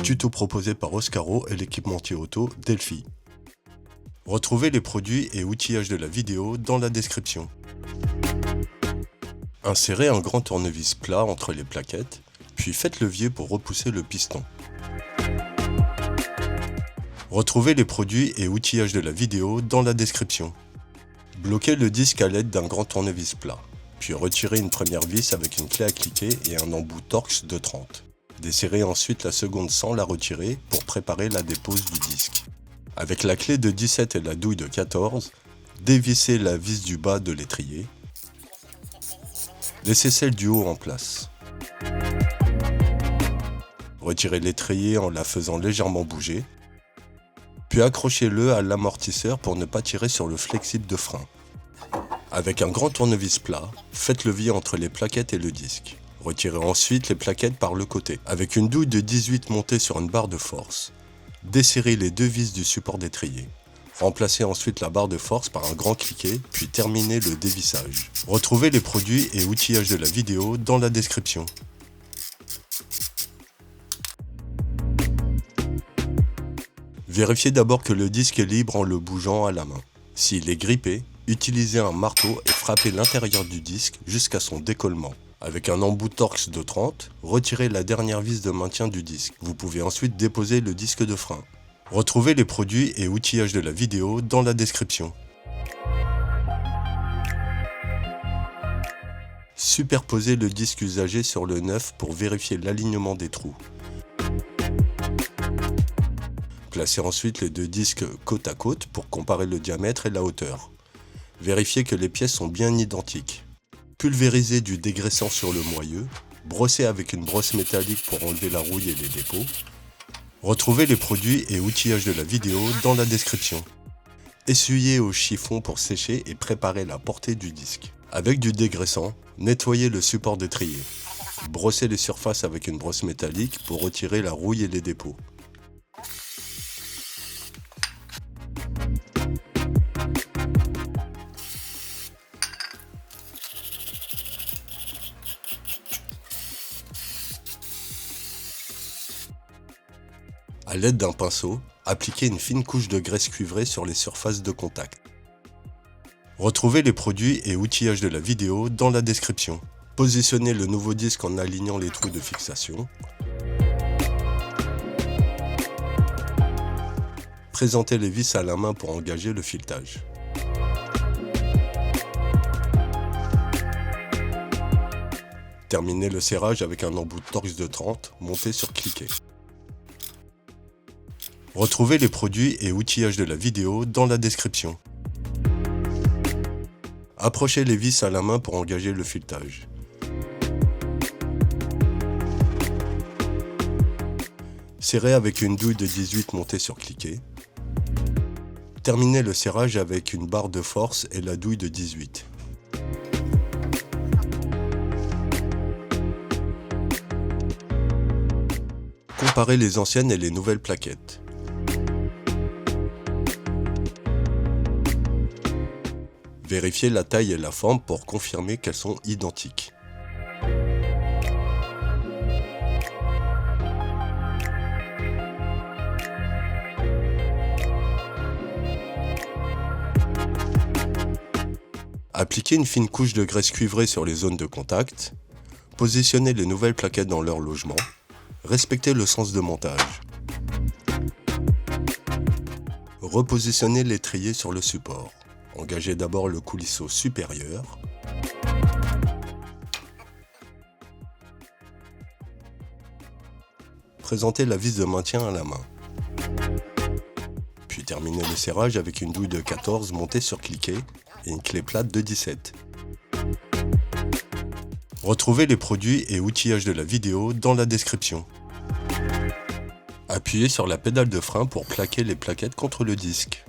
Tuto proposé par Oscaro et l'équipementier auto Delphi. Retrouvez les produits et outillages de la vidéo dans la description. Insérez un grand tournevis plat entre les plaquettes, puis faites levier pour repousser le piston. Retrouvez les produits et outillages de la vidéo dans la description. Bloquez le disque à l'aide d'un grand tournevis plat, puis retirez une première vis avec une clé à cliquer et un embout Torx de 30. Desserrez ensuite la seconde sans la retirer pour préparer la dépose du disque. Avec la clé de 17 et la douille de 14, dévissez la vis du bas de l'étrier. Laissez celle du haut en place. Retirez l'étrier en la faisant légèrement bouger, puis accrochez-le à l'amortisseur pour ne pas tirer sur le flexible de frein. Avec un grand tournevis plat, faites levier entre les plaquettes et le disque. Retirez ensuite les plaquettes par le côté. Avec une douille de 18 montée sur une barre de force, desserrez les deux vis du support d'étrier. Remplacez ensuite la barre de force par un grand cliquet, puis terminez le dévissage. Retrouvez les produits et outillages de la vidéo dans la description. Vérifiez d'abord que le disque est libre en le bougeant à la main. S'il est grippé, utilisez un marteau et frappez l'intérieur du disque jusqu'à son décollement. Avec un embout Torx de 30, retirez la dernière vis de maintien du disque. Vous pouvez ensuite déposer le disque de frein. Retrouvez les produits et outillages de la vidéo dans la description. Superposez le disque usagé sur le neuf pour vérifier l'alignement des trous. Placez ensuite les deux disques côte à côte pour comparer le diamètre et la hauteur. Vérifiez que les pièces sont bien identiques. Pulvérisez du dégraissant sur le moyeu. Brossez avec une brosse métallique pour enlever la rouille et les dépôts. Retrouvez les produits et outillages de la vidéo dans la description. Essuyez au chiffon pour sécher et préparer la portée du disque. Avec du dégraissant, nettoyez le support d'étrier. Brossez les surfaces avec une brosse métallique pour retirer la rouille et les dépôts. A l'aide d'un pinceau, appliquez une fine couche de graisse cuivrée sur les surfaces de contact. Retrouvez les produits et outillages de la vidéo dans la description. Positionnez le nouveau disque en alignant les trous de fixation. Présentez les vis à la main pour engager le filetage. Terminez le serrage avec un embout Torx de 30 monté sur cliquet. Retrouvez les produits et outillages de la vidéo dans la description. Approchez les vis à la main pour engager le filetage. Serrez avec une douille de 18 montée sur cliquet. Terminez le serrage avec une barre de force et la douille de 18. Comparez les anciennes et les nouvelles plaquettes. Vérifiez la taille et la forme pour confirmer qu'elles sont identiques. Appliquez une fine couche de graisse cuivrée sur les zones de contact. Positionnez les nouvelles plaquettes dans leur logement. Respectez le sens de montage. Repositionnez l'étrier sur le support. Engagez d'abord le coulisseau supérieur. Présentez la vis de maintien à la main. Puis terminez le serrage avec une douille de 14 montée sur cliquet et une clé plate de 17. Retrouvez les produits et outillages de la vidéo dans la description. Appuyez sur la pédale de frein pour plaquer les plaquettes contre le disque.